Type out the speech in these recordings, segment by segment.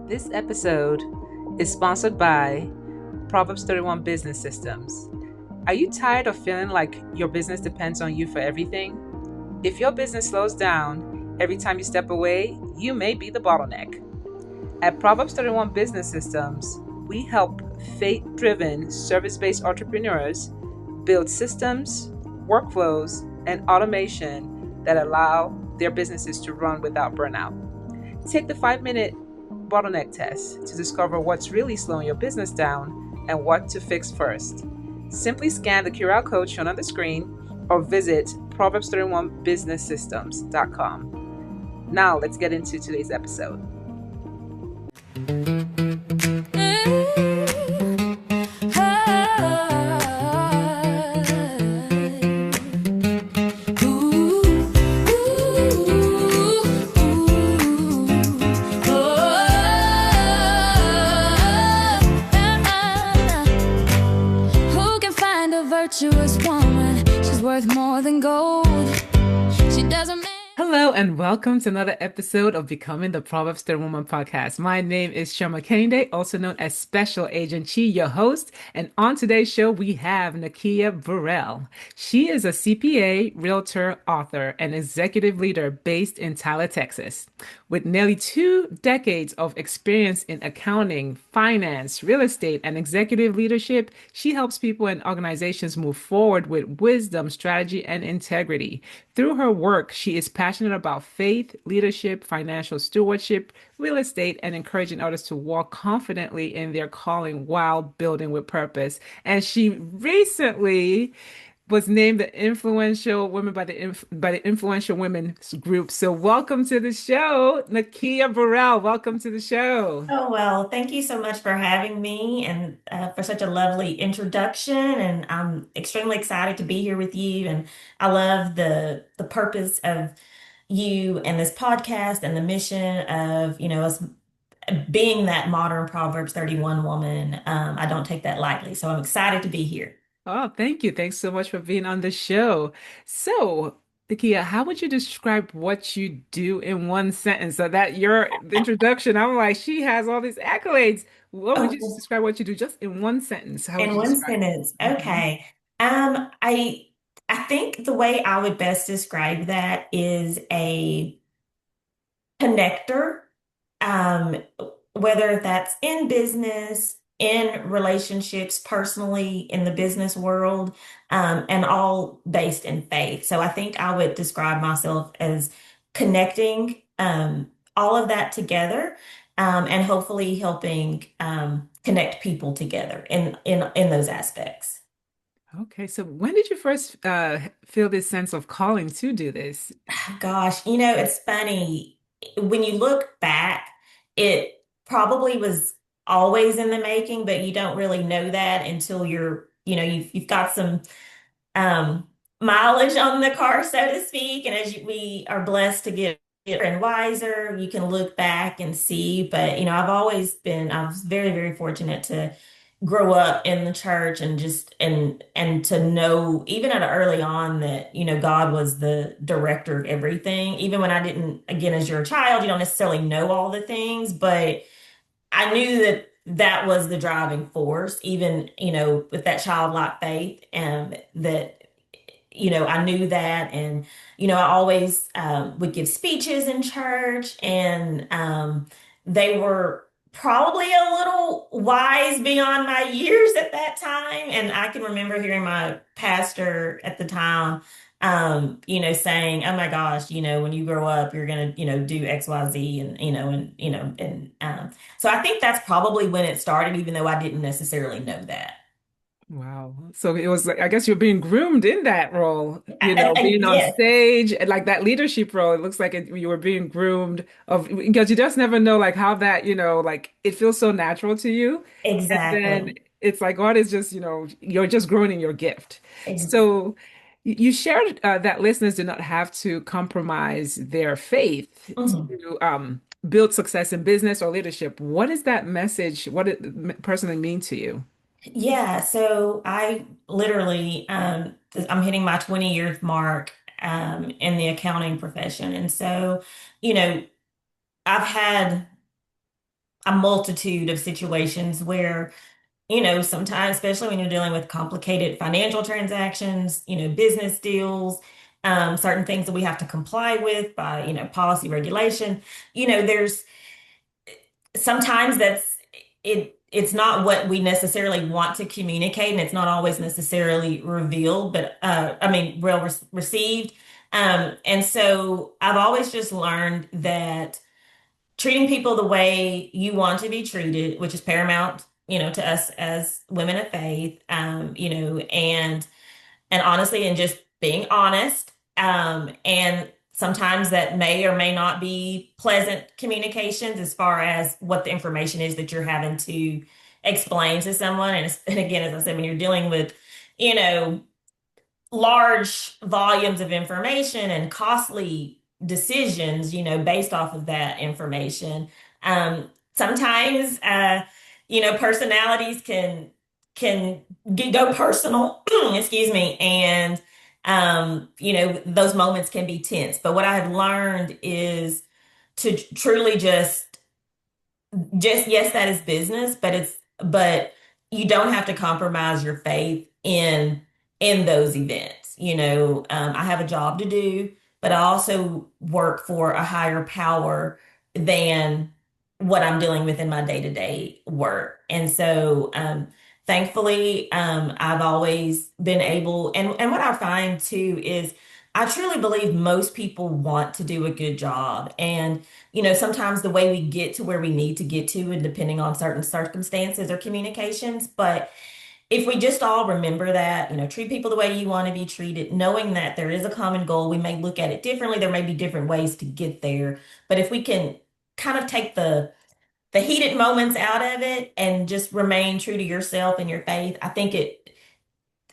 This episode is sponsored by Proverbs 31 Business Systems. Are you tired of feeling like your business depends on you for everything? If your business slows down every time you step away, you may be the bottleneck. At Proverbs 31 Business Systems, we help faith-driven, service-based entrepreneurs build systems, workflows, and automation that allow their businesses to run without burnout. Take the 5-minute bottleneck test to discover what's really slowing your business down and what to fix first. Simply scan the QR code shown on the screen or visit proverbs31businesssystems.com. Now let's get into today's episode. Worth more than gold. She doesn't. Hello and welcome to another episode of Becoming the Proverbs 31 podcast. My name is Shoma Kende, also known as Special Agent Chi, your host. And on today's show, we have Nakeia Burrell. She is a CPA, realtor, author, and executive leader based in Tyler, Texas. With nearly 2 decades of experience in accounting, finance, real estate, and executive leadership, she helps people and organizations move forward with wisdom, strategy, and integrity. Through her work, she is passionate about faith, leadership, financial stewardship, real estate, and encouraging others to walk confidently in their calling while building with purpose. And she recently was named the influential women by the influential women's group. So welcome to the show, Nakeia Burrell. Welcome to the show. Oh, well, thank you so much for having me and for such a lovely introduction. And I'm extremely excited to be here with you. And I love the purpose of you and this podcast and the mission of, us being that modern Proverbs 31 woman. I don't take that lightly. So I'm excited to be here. Oh, thank you. Thanks so much for being on the show. So, Nakeia, how would you describe what you do in one sentence? So that your introduction, I'm like, she has all these accolades. What would you Oh, describe what you do just in one sentence? How would in you one describe sentence. it? Mhm. Okay. I think the way I would best describe that is a connector, um, whether that's in business, in relationships, personally, in the business world, and all based in faith. So I think I would describe myself as connecting all of that together, and hopefully helping connect people together in those aspects. Okay, so when did you first feel this sense of calling to do this? Gosh, it's funny. When you look back, it probably was always in the making, but you don't really know that until you've got some um, mileage on the car, so to speak. And we are blessed to get and wiser, you can look back and see. But I was very, very fortunate to grow up in the church and just and to know even at early on that God was the director of everything. Even when I didn't, again, as you're a child, you don't necessarily know all the things, but I knew that that was the driving force, even with that childlike faith, and that I knew that. And I always would give speeches in church, and they were probably a little wise beyond my years at that time. And I can remember hearing my pastor at the time, saying, "Oh my gosh, when you grow up, you're gonna, do X, Y, Z," and so I think that's probably when it started, even though I didn't necessarily know that. Wow. So it was like, I guess you're being groomed in that role, being on Yes, stage and like that leadership role. It looks like you were being groomed of because you just never know like how that, like it feels so natural to you. And then exactly. it's like God is just, you're just growing in your gift. So you shared that listeners do not have to compromise their faith Mhm. to build success in business or leadership. What is that message? What it personally mean to you? Yeah, so I literally, I'm hitting my 20-year mark in the accounting profession. And so, you know, I've had a multitude of situations where, sometimes, especially when you're dealing with complicated financial transactions, business deals, certain things that we have to comply with by, policy regulation, there's sometimes it's not what we necessarily want to communicate, and it's not always necessarily revealed, but received. And so I've always just learned that treating people the way you want to be treated, which is paramount, to us as women of faith, and honestly, and just being honest. And sometimes that may or may not be pleasant communications as far as what the information is that you're having to explain to someone. And again, as I said, when you're dealing with, you know, large volumes of information and costly decisions, based off of that information. Sometimes, personalities can go personal, excuse me, and those moments can be tense. But what I have learned is to truly just yes, that is business, but you don't have to compromise your faith in those events. I have a job to do, but I also work for a higher power than what I'm dealing with in my day-to-day work. And so thankfully, I've always been able, and what I find too is I truly believe most people want to do a good job. And sometimes the way we get to where we need to get to, and depending on certain circumstances or communications, but if we just all remember that, treat people the way you want to be treated, knowing that there is a common goal, we may look at it differently. There may be different ways to get there. But if we can kind of take the heated moments out of it and just remain true to yourself and your faith, I think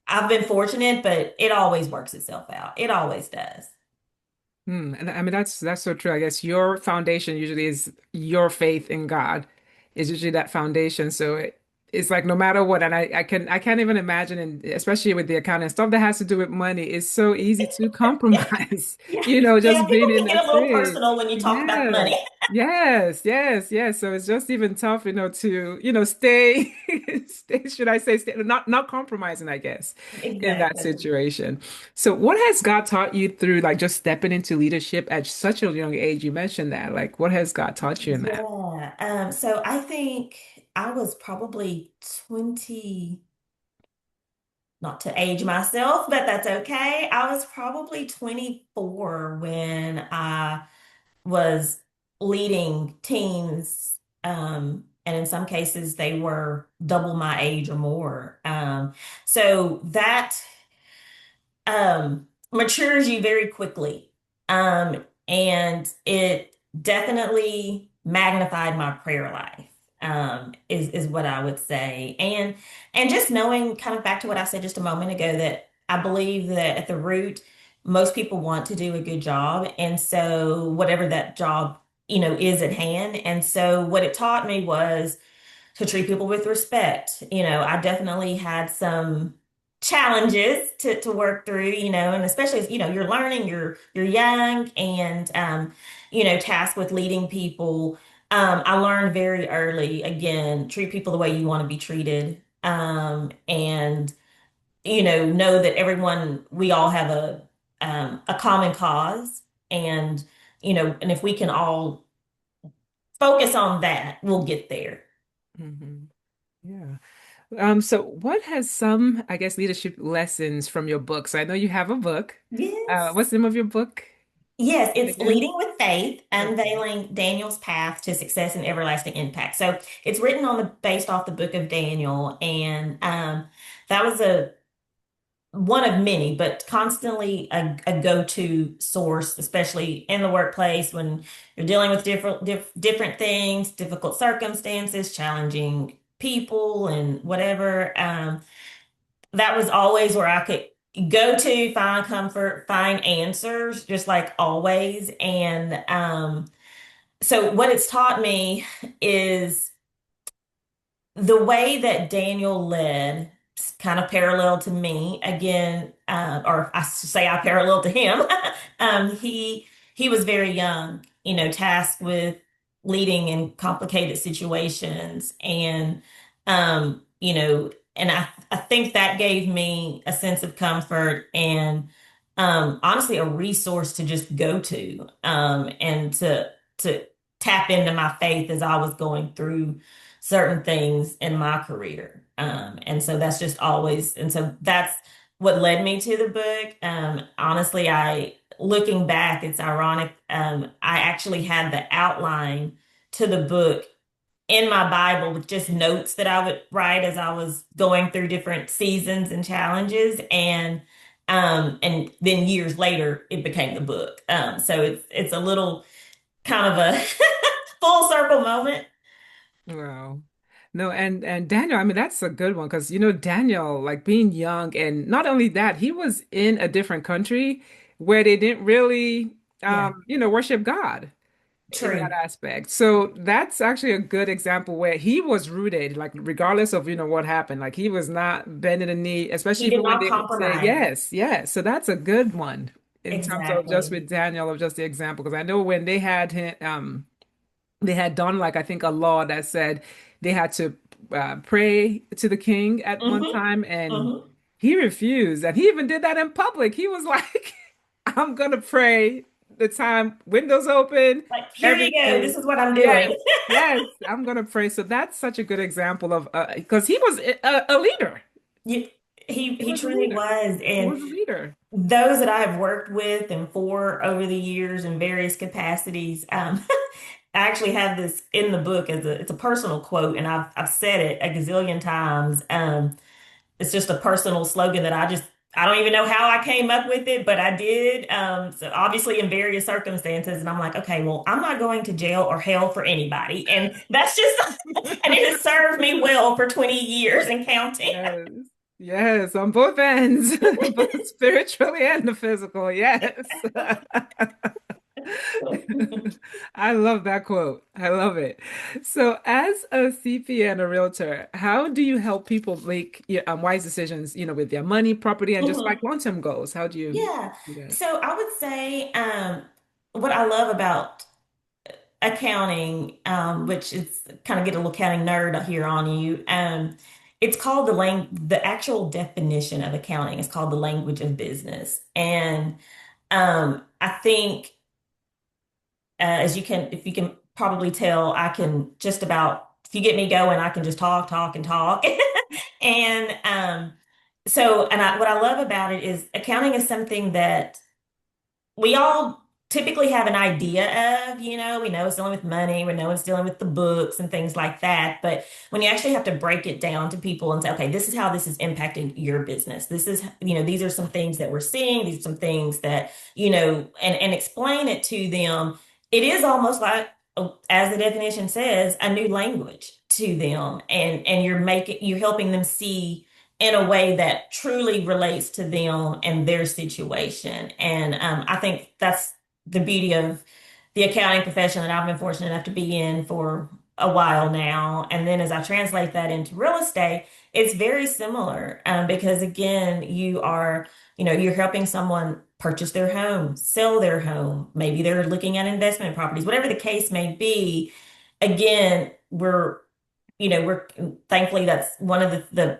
I've been fortunate, but it always works itself out. It always does. And I mean that's so true. I guess your foundation usually is your faith in God is usually that foundation. So it's like no matter what, and I can't even imagine, and especially with the accounting stuff that has to do with money, it's so easy to Yeah. compromise. Yeah. Just Yeah. being People in can get that a little space. personal when you talk about the Yeah. money. Yes. So it's just even tough, to, stay, stay, should I say, stay, not compromising, I guess, in that Exactly. situation. So what has God taught you through like just stepping into leadership at such a young age? You mentioned that. Like, what has God taught you in that? Yeah. So I think I was probably 20, not to age myself, but that's okay. I was probably 24 when I was leading teams. And in some cases, they were double my age or more. So that matures you very quickly. And it definitely magnified my prayer life, is what I would say. And just knowing, kind of back to what I said just a moment ago, that I believe that at the root, most people want to do a good job. And so whatever that job, is at hand. And so what it taught me was to treat people with respect. I definitely had some challenges to work through, and especially as, you're learning, you're young and, tasked with leading people. I learned very early, again, treat people the way you want to be treated. And, know that we all have a common cause. And, and if we can all focus on that, we'll get there. Hmm. Yeah. So what has some, I guess, leadership lessons from your book? So I know you have a book. Yes. What's the name of your book Yes, it's again? Leading with Faith, Okay. Unveiling Daniel's Path to Success and Everlasting Impact. So it's written based off the book of Daniel, and that was a one of many, but constantly a go-to source, especially in the workplace when you're dealing with different things, difficult circumstances, challenging people, and whatever. That was always where I could go to find comfort, find answers, just like always. And so, what it's taught me is the way that Daniel led, kind of parallel to me again, or I should say I parallel to him. He was very young, tasked with leading in complicated situations. And, and I think that gave me a sense of comfort and, honestly, a resource to just go to, and to tap into my faith as I was going through certain things in my career. And so that's just always, and so that's what led me to the book. Honestly, looking back, it's ironic. I actually had the outline to the book in my Bible with just notes that I would write as I was going through different seasons and challenges. And then years later, it became the book. So it's a little kind of a full circle moment. Wow. No, and Daniel, I mean that's a good one because you know Daniel, like being young, and not only that, he was in a different country where they didn't really Yeah, worship God in that true. aspect. So that's actually a good example where he was rooted, like regardless of what happened, like he was not bending the knee, especially He did even when not they would say compromise. yes, yes. So that's a good one in terms of just Exactly. with Daniel of just the example because I know when they had him, they had done like I think a law that said they had to pray to the king at one Hmm. time, and Hmm. he refused, and he even did that in public. He was like, "I'm gonna pray the time windows open, Like, here you go. This everything." is what I'm Yes, doing. yes, I'm gonna pray. So that's such a good example of because he was a leader. You, He he was a truly leader. was. He And was a leader. those that I have worked with and for over the years in various capacities, I actually have this in the book as it's a personal quote, and I've said it a gazillion times. It's just a personal slogan that I don't even know how I came up with it, but I did. So obviously in various circumstances, and I'm like, okay, well, I'm not going to jail or hell for anybody, and that's just and it has served me well for 20 years and counting. Yes. Yes, on both ends, both spiritually and the physical. Yes. I love that quote. I love it. So, as a CPA and a realtor, how do you help people make wise decisions, with their money, property, and just like Mhm. long-term goals? How do you Yeah. do that? So I would say what I love about accounting, which is kind of get a little accounting nerd here on you. It's called the actual definition of accounting is called the language of business. And I think as if you can probably tell, I can just about, if you get me going, I can just talk, talk, and talk. And what I love about it is accounting is something that we all typically have an idea of, we know it's dealing with money, we know it's dealing with the books and things like that. But when you actually have to break it down to people and say, okay, this is how this is impacting your business. This is, these are some things that we're seeing, these are some things that, and explain it to them, it is almost like, as the definition says, a new language to them. And you're helping them see in a way that truly relates to them and their situation. And I think that's the beauty of the accounting profession that I've been fortunate enough to be in for a while now. And then as I translate that into real estate, it's very similar because again, you're helping someone purchase their home, sell their home. Maybe they're looking at investment properties, whatever the case may be. Again, we're thankfully that's one of the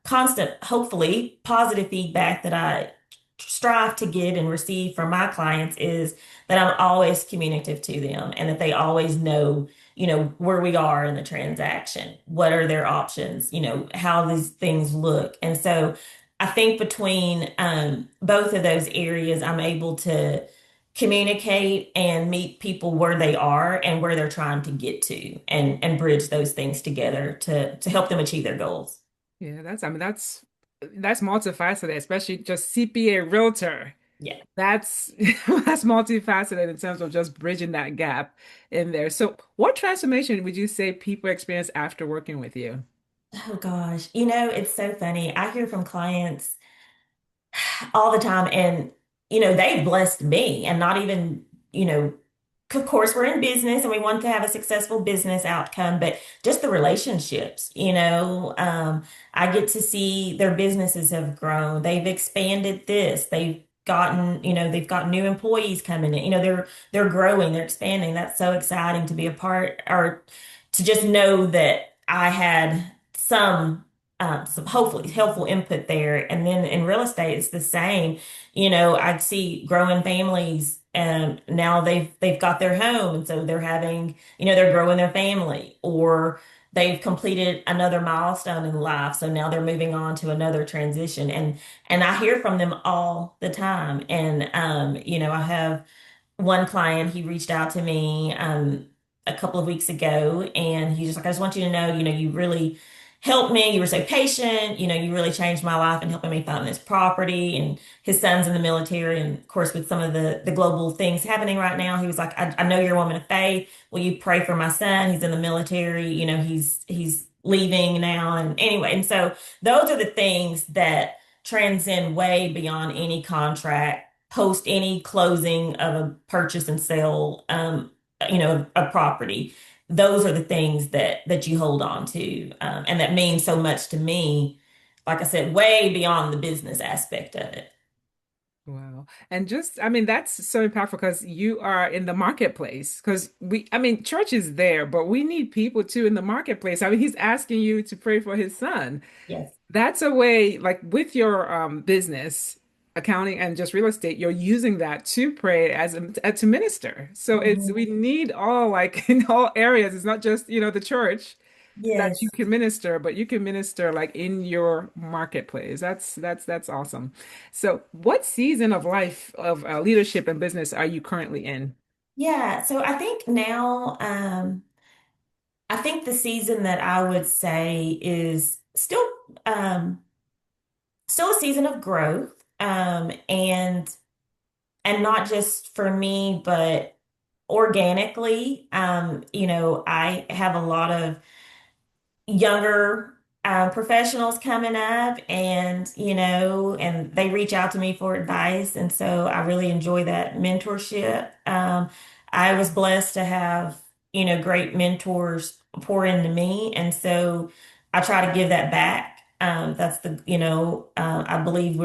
constant, hopefully positive feedback that I strive to get and receive from my clients is that I'm always communicative to them and that they always know, where we are in the transaction, what are their options, how these things look. And so I think between both of those areas, I'm able to communicate and meet people where they are and where they're trying to get to and bridge those things together to help them achieve their goals. Yeah, I mean, that's multifaceted, especially just CPA realtor. Yeah. That's that's multifaceted in terms of just bridging that gap in there. So, what transformation would you say people experience after working with you? Oh gosh. It's so funny. I hear from clients all the time and they blessed me and not even, of course we're in business and we want to have a successful business outcome, but just the relationships, I get to see their businesses have grown. They've expanded this. They've gotten, they've got new employees coming in. They're growing, they're expanding. That's so exciting to be a part or to just know that I had some hopefully helpful input there. And then in real estate, it's the same. I see growing families and now they've got their home and so they're having, they're growing their family or they've completed another milestone in life. So now they're moving on to another transition. And I hear from them all the time. And I have one client, he reached out to me a couple of weeks ago and he's just like, I just want you to know, you really helped me. You were so patient. You really changed my life and helping me find this property. And his son's in the military. And of course, with some of the global things happening right now, he was like, I know you're a woman of faith. Will you pray for my son? He's in the military. He's leaving now. And anyway, and so those are the things that transcend way beyond any contract, post any closing of a purchase and sale, a property. Those are the things that you hold on to, and that mean so much to me. Like I said, way beyond the business aspect of it. Wow. And just, I mean, that's so impactful because you are in the marketplace. Because I mean, church is there, but we need people too in the marketplace. I mean, he's asking you to pray for his son. Yes. That's a way, like with your business, accounting and just real estate, you're using that to pray to minister. So we Mhm. need all like in all areas. It's not just, the church that you Yes. can minister, but you can minister like in your marketplace. That's awesome. So, what season of life of leadership and business are you currently in? Yeah. So I think now, I think the season that I would say is um, still a season of growth, and not just for me, but organically. I have a lot of younger professionals coming up and they reach out to me for advice. And so I really enjoy that mentorship. I was blessed to have, great mentors pour into me. And so I try to give that back. That's I believe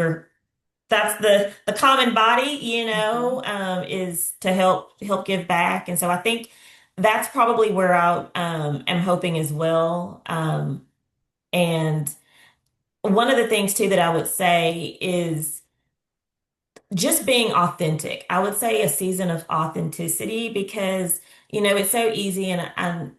that's the common body, Mhm. is to help give back. And so I think that's probably where I am hoping as well. And one of the things too that I would say is just being authentic. I would say a season of authenticity because it's so easy and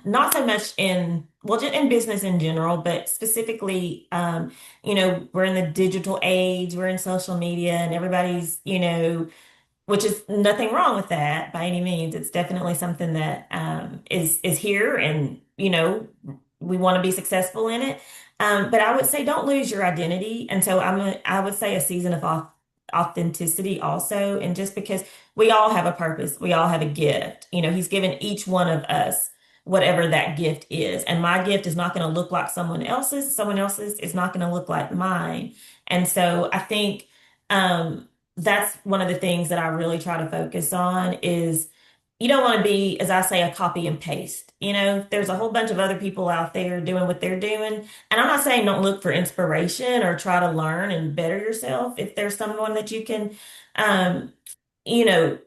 not so much in well just in business in general but specifically we're in the digital age, we're in social media and everybody's which is nothing wrong with that by any means. It's definitely something that is here, and we want to be successful in it. But I would say don't lose your identity, and so I would say a season of authenticity also, and just because we all have a purpose, we all have a gift. He's given each one of us whatever that gift is, and my gift is not going to look like someone else's. Someone else's is not going to look like mine, and so I think. That's one of the things that I really try to focus on is you don't want to be, as I say, a copy and paste. There's a whole bunch of other people out there doing what they're doing. And I'm not saying don't look for inspiration or try to learn and better yourself. If there's someone that you can, um, you know,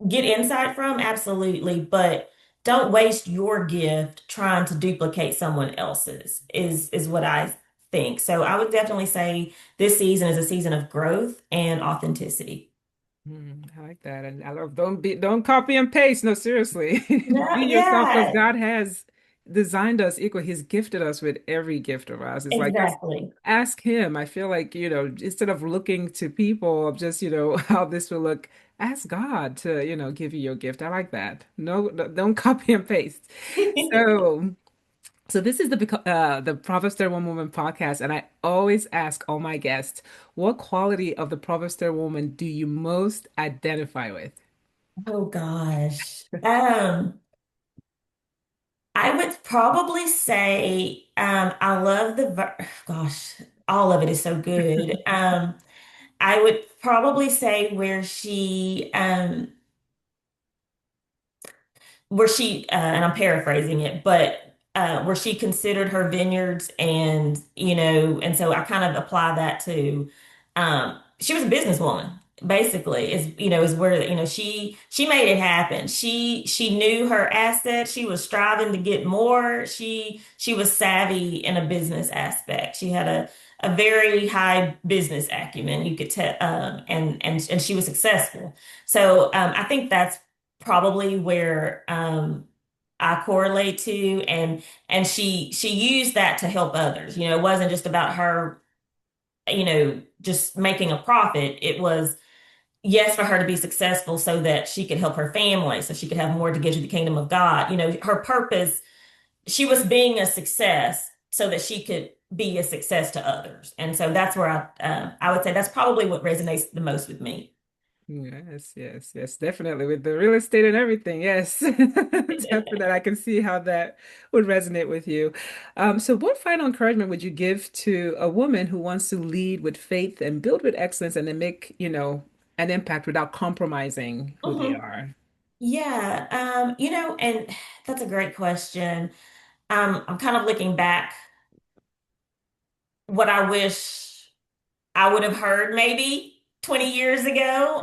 get insight from, absolutely. But don't waste your gift trying to duplicate someone else's is what I think. So I would definitely say this season is a season of growth and authenticity. I like that. And I love don't copy and paste. No, seriously. Be Yeah, yourself because yeah, God has designed us equal. He's gifted us with every gift of us. It's like just exactly. ask him. I feel like, instead of looking to people of just, how this will look, ask God to, give you your gift. I like that. No, don't copy and paste. So so this is the Proverbs 31 Woman podcast, and I always ask all my guests, what quality of the Proverbs 31 Woman do you most identify with? Oh gosh. I would probably say I love gosh, all of it is so good. I would probably say and I'm paraphrasing it, but where she considered her vineyards and so I kind of apply that to she was a businesswoman, basically, is where, she made it happen. She knew her assets. She was striving to get more. She was savvy in a business aspect. She had a very high business acumen, you could tell, and she was successful. So I think that's probably where I correlate to, and she used that to help others. It wasn't just about her, just making a profit. It was, yes, for her to be successful so that she could help her family, so she could have more to give to the kingdom of God. Her purpose, she was being a success so that she could be a success to others. And so that's where I would say that's probably what resonates the most with me. Yes, yes, yes, definitely with the real estate and everything. Yes, definitely. I can see how that would resonate with you. So what final encouragement would you give to a woman who wants to lead with faith and build with excellence and then make, an impact without compromising who they Mhm. are? Yeah, and that's a great question. I'm kind of looking back what I wish I would have heard maybe 20 years ago.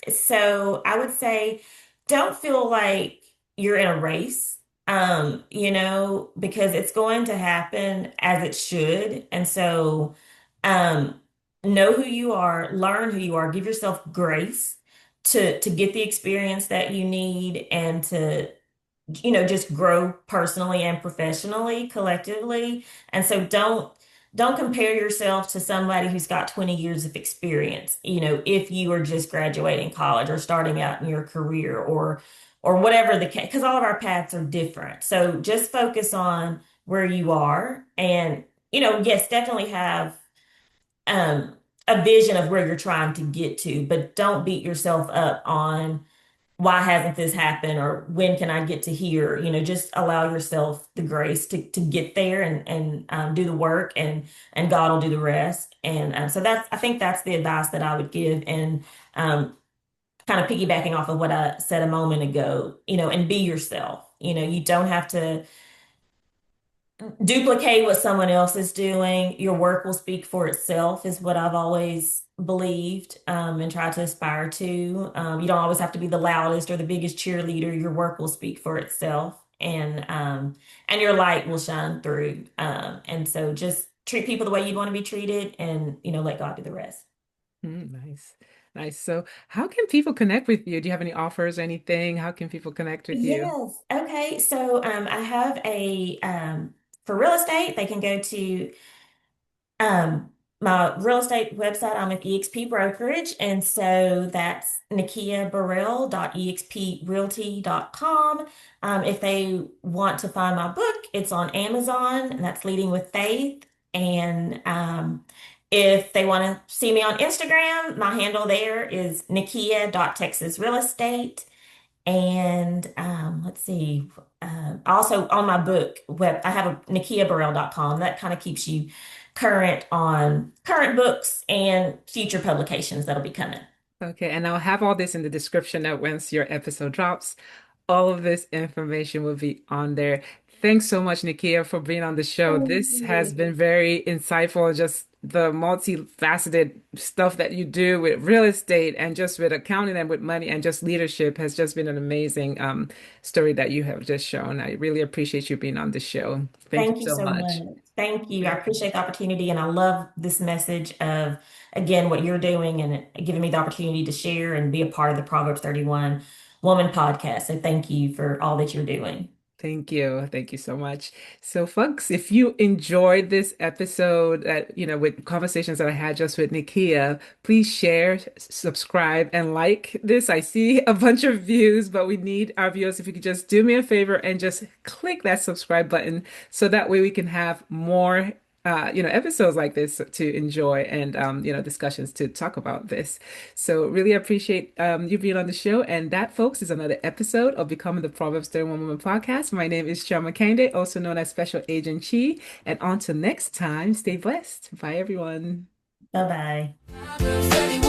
So I would say don't feel like you're in a race, because it's going to happen as it should. And so um, know who you are, learn who you are, give yourself grace to get the experience that you need and to just grow personally and professionally, collectively. And so don't compare yourself to somebody who's got 20 years of experience, if you are just graduating college or starting out in your career or whatever the case, because all of our paths are different. So just focus on where you are and, yes, definitely have um a vision of where you're trying to get to, but don't beat yourself up on why hasn't this happened or when can I get to here? Just allow yourself the grace to get there and do the work and God will do the rest. And so I think that's the advice that I would give. And kind of piggybacking off of what I said a moment ago, and be yourself. You don't have to duplicate what someone else is doing. Your work will speak for itself, is what I've always believed, and tried to aspire to. You don't always have to be the loudest or the biggest cheerleader. Your work will speak for itself, and your light will shine through. And so just treat people the way you'd want to be treated, and let God do the rest. Nice. Nice. So how can people connect with you? Do you have any offers, anything? How can people connect with you? Yes. Okay. So I have for real estate, they can go to my real estate website. I'm with eXp Brokerage, and so that's nakeiaburrell.exprealty.com. If they want to find my book, it's on Amazon, and that's Leading with Faith. And if they want to see me on Instagram, my handle there is nakeia.texasrealestate. And let's see. Also on my book web, I have a nakeiaburrell.com. That kind of keeps you current on current books and future publications that'll be coming. Okay, and I'll have all this in the description that once your episode drops, all of this information will be on there. Thanks so much, Nakeia, for being on the show. Thank This has you. been very insightful, just the multifaceted stuff that you do with real estate and just with accounting and with money and just leadership has just been an amazing story that you have just shown. I really appreciate you being on the show. Thank you Thank you so so much. much. Thank you. I You're appreciate the opportunity, and I love this message of, again, what you're doing and giving me the opportunity to share and be a part of the Proverbs 31 Woman podcast. So thank you for all that you're doing. Thank you. Thank you so much. So, folks, if you enjoyed this episode with conversations that I had just with Nakeia, please share, subscribe, and like this. I see a bunch of views, but we need our viewers. If you could just do me a favor and just click that subscribe button so that way we can have more episodes like this to enjoy and discussions to talk about this. So really appreciate you being on the show. And that, folks, is another episode of Becoming the Proverbs 31 Woman podcast. My name is Shama Kende, also known as Special Agent Chi. And until next time, stay blessed. Bye, everyone. Bye bye. Proverbs 31.